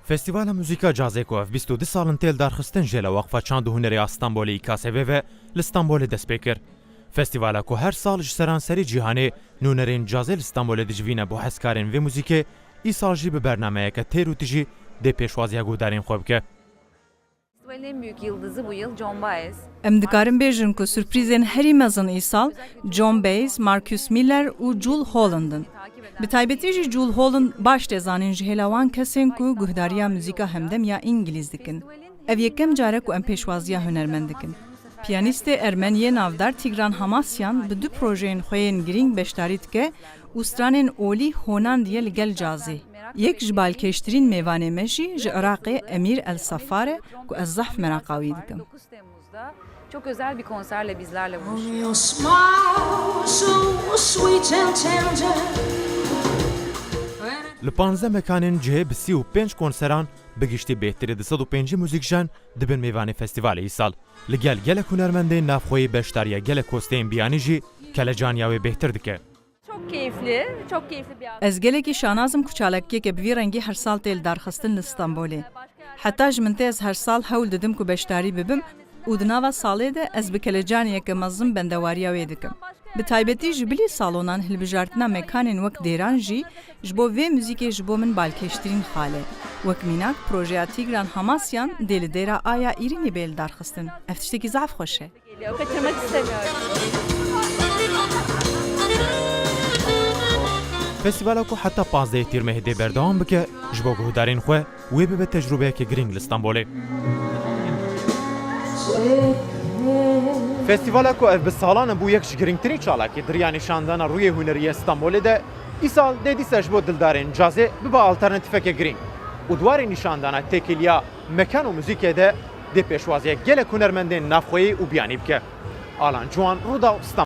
Festivala Müzika Cazê ku ev 22 salên têl darxistin jê li waqfa çand û hunerê ya Stenbolê İKSV ve li Stenbolê dest pê kir. Festivala ku her sal ji seranserî cîhanê nûnerên cazê li Stenbolê dicivîne bo hezkarên vê muzîkê, îsal jî bi bernameyeke têr û tijî dê pêşwaziya guhdarên xwe bike. Festivalin en büyük yıldızı bu yıl John Baez. Em dikarin bêjin ku sürprîzên herî mezin îsal John Baez, Marcus Miller û Jule Holland'ın. Bi taybetî jî Jule Holland baş tê zanîn ji hêla wan kesên ku guhdariya muzîka hemdem ya îngilîz dikin. Ev yekem care ku em pêşwaziya hunermend dikin. Piyanîstê Ermeniyê navdar Tigran Hamasyan bi du projeyên xwe yên girîng beşdarî dike û stranên olî honan diye li gel cazê. Yek ji balkêştirîn mêvanê me jî ji Iraqê Emir El Safar e ku ez zehf meraqî wî dikim. 9 Temmuz'da çok özel bir konserle bizlerle buluşuyor. Your smile so sweet and tender. Li 15 mekanên cihê bi 35 konseran bi giştî bêhtirî 205 muzîkjan dibin mêvanê festivalê îsal. Li gel gelek hunermendên navxweyî beşdariya gelek kosteyên biyanî jî kelejaniya wê bêhtir dike. Çok keyifli bir Ez gelekî şanazim ku çalakiyeke bi vî rengî her sal têl darxistin li Stenbolê. Heta ji min tê ez her sal hewl didim ku beşdarî bibim û di nava salê de ez bi kelecaniyeke mezin bendewariya wê dikim. Bi taybetî ji bilî salonan hilbijartina mekanên wek dêran jî ji bo vê muzîkê ji bo min balkêştirîn xale. Wek mînak projeya Tigran Hamasyan dê li dêra aya îrînê bê li darxistin. Ev tiştekî zaf xweş e. geliyor. Kaçırmak istemiyorum. Festivala ku heta 15 tîr mehê berdewam bike ji bo guhdarên xwe wê bibe tecrübeyeke girîng li Stenbolê. Festivala ku ev bi salan bû yek ji girîngtirîn çalakî diriya nîşandana rûyê hunerî Stenbolê de îsal dê dîsa ji bo dildarên cazê bibe alternatîfeke girîng. û dwarê nîşandana têkiliya mekan û muzîkê de dê pêşwaziya gelek hunermendên navxweyî û biyanî bike. Alan Ciwan, Rûda Stenbolê.